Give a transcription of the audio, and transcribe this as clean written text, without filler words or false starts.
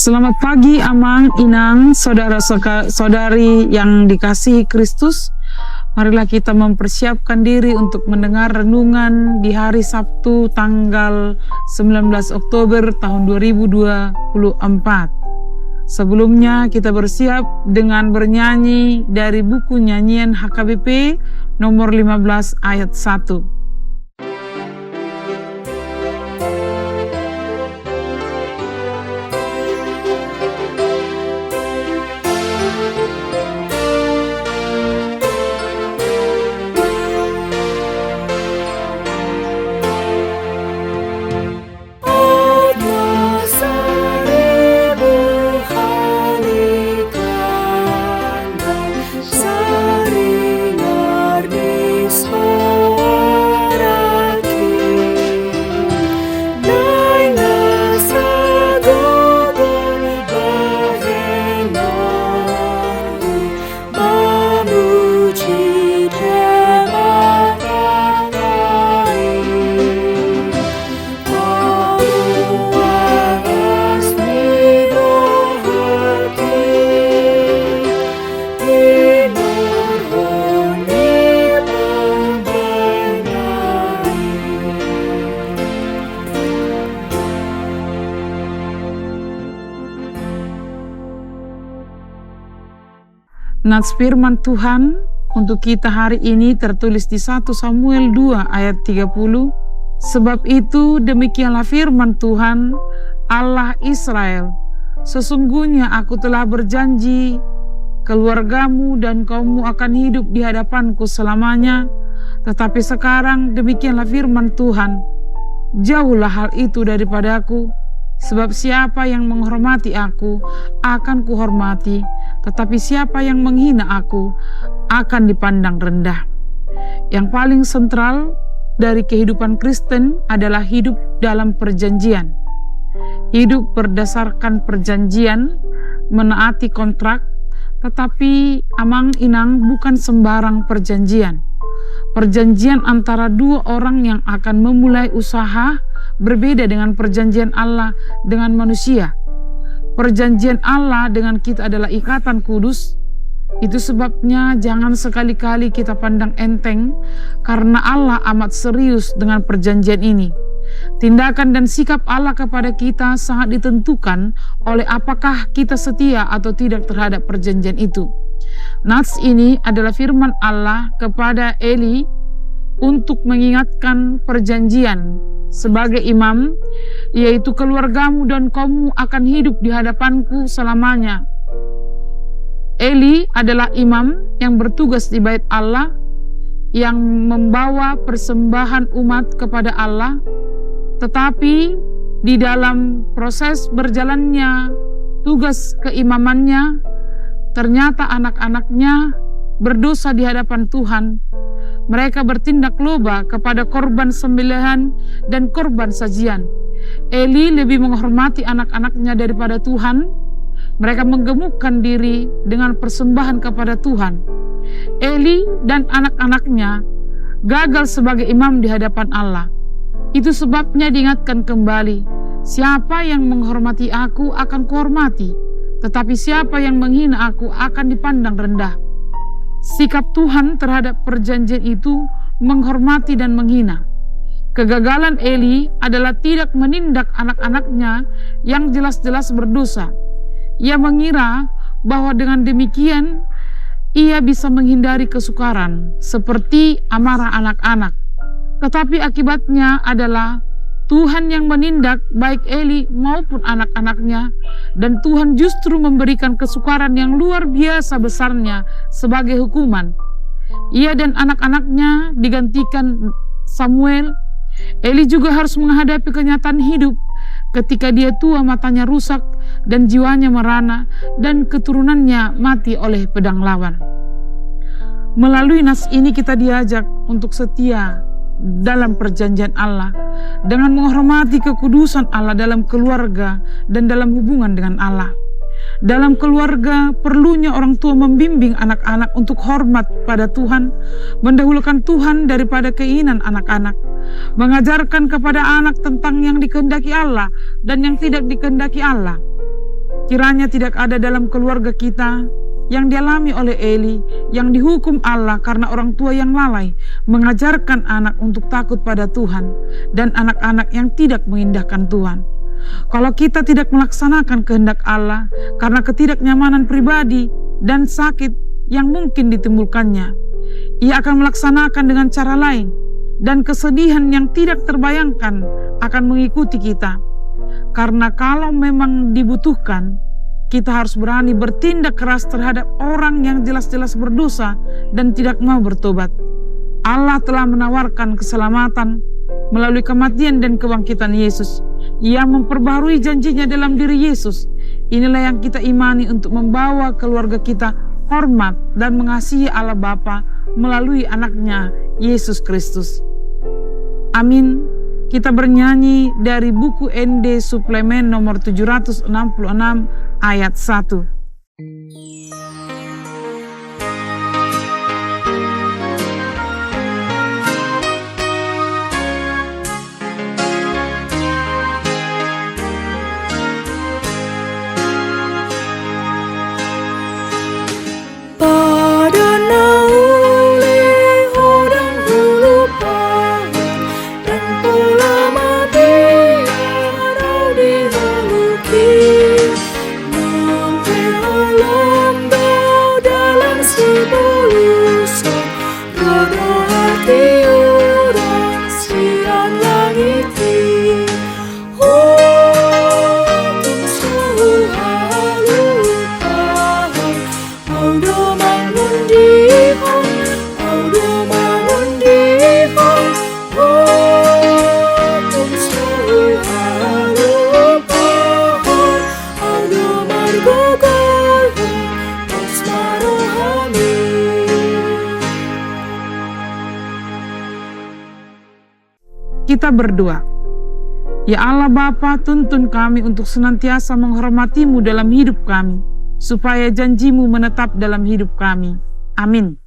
Selamat pagi Amang, Inang, saudara-saudari yang dikasihi Kristus. Marilah kita mempersiapkan diri untuk mendengar renungan di hari Sabtu tanggal 19 Oktober tahun 2024. Sebelumnya kita bersiap dengan bernyanyi dari buku nyanyian HKBP nomor 15 ayat 1. Nats firman Tuhan untuk kita hari ini tertulis di 1 Samuel 2 ayat 30. Sebab itu demikianlah firman Tuhan Allah Israel, sesungguhnya aku telah berjanji, keluargamu dan kaummu akan hidup di hadapanku selamanya. Tetapi sekarang demikianlah firman Tuhan, jauhlah hal itu daripadaku. Sebab siapa yang menghormati aku akan kuhormati, tetapi siapa yang menghina aku akan dipandang rendah. Yang paling sentral dari kehidupan Kristen adalah hidup dalam perjanjian. Hidup berdasarkan perjanjian, menaati kontrak, tetapi Amang Inang bukan sembarang perjanjian. Perjanjian antara dua orang yang akan memulai usaha berbeda dengan perjanjian Allah dengan manusia. Perjanjian Allah dengan kita adalah ikatan kudus. Itu sebabnya jangan sekali-kali kita pandang enteng, karena Allah amat serius dengan perjanjian ini. Tindakan dan sikap Allah kepada kita sangat ditentukan oleh apakah kita setia atau tidak terhadap perjanjian itu. Nats ini adalah firman Allah kepada Eli untuk mengingatkan perjanjian sebagai imam, yaitu keluargamu dan kaummu akan hidup di hadapanku selamanya. Eli adalah imam yang bertugas di bait Allah, yang membawa persembahan umat kepada Allah. Tetapi di dalam proses berjalannya tugas keimamannya, ternyata anak-anaknya berdosa di hadapan Tuhan. Mereka bertindak loba kepada korban sembelihan dan korban sajian. Eli lebih menghormati anak-anaknya daripada Tuhan. Mereka menggemukkan diri dengan persembahan kepada Tuhan. Eli dan anak-anaknya gagal sebagai imam di hadapan Allah. Itu sebabnya diingatkan kembali, siapa yang menghormati aku akan kuhormati, tetapi siapa yang menghina aku akan dipandang rendah. Sikap Tuhan terhadap perjanjian itu menghormati dan menghina. Kegagalan Eli adalah tidak menindak anak-anaknya yang jelas-jelas berdosa. Ia mengira bahwa dengan demikian ia bisa menghindari kesukaran seperti amarah anak-anak. Tetapi akibatnya adalah Tuhan yang menindak baik Eli maupun anak-anaknya, dan Tuhan justru memberikan kesukaran yang luar biasa besarnya sebagai hukuman. Ia dan anak-anaknya digantikan Samuel. Eli juga harus menghadapi kenyataan hidup ketika dia tua, matanya rusak dan jiwanya merana, dan keturunannya mati oleh pedang lawan. Melalui nas ini kita diajak untuk setia dalam perjanjian Allah, dengan menghormati kekudusan Allah dalam keluarga dan dalam hubungan dengan Allah. Dalam keluarga, perlunya orang tua membimbing anak-anak untuk hormat pada Tuhan, mendahulukan Tuhan daripada keinginan anak-anak, mengajarkan kepada anak tentang yang dikehendaki Allah dan yang tidak dikehendaki Allah. Kiranya tidak ada dalam keluarga kita yang dialami oleh Eli, yang dihukum Allah karena orang tua yang lalai mengajarkan anak untuk takut pada Tuhan, dan anak-anak yang tidak mengindahkan Tuhan. Kalau kita tidak melaksanakan kehendak Allah karena ketidaknyamanan pribadi dan sakit yang mungkin ditimbulkannya, Ia akan melaksanakan dengan cara lain, dan kesedihan yang tidak terbayangkan akan mengikuti kita. Karena kalau memang dibutuhkan, kita harus berani bertindak keras terhadap orang yang jelas-jelas berdosa dan tidak mau bertobat. Allah telah menawarkan keselamatan melalui kematian dan kebangkitan Yesus. Ia memperbarui janjinya dalam diri Yesus. Inilah yang kita imani untuk membawa keluarga kita hormat dan mengasihi Allah Bapa melalui anaknya Yesus Kristus. Amin. Kita bernyanyi dari buku ND suplemen nomor 766 ayat 1. Kita berdoa. Ya Allah Bapa, tuntun kami untuk senantiasa menghormati-Mu dalam hidup kami, supaya janji-Mu menetap dalam hidup kami. Amin.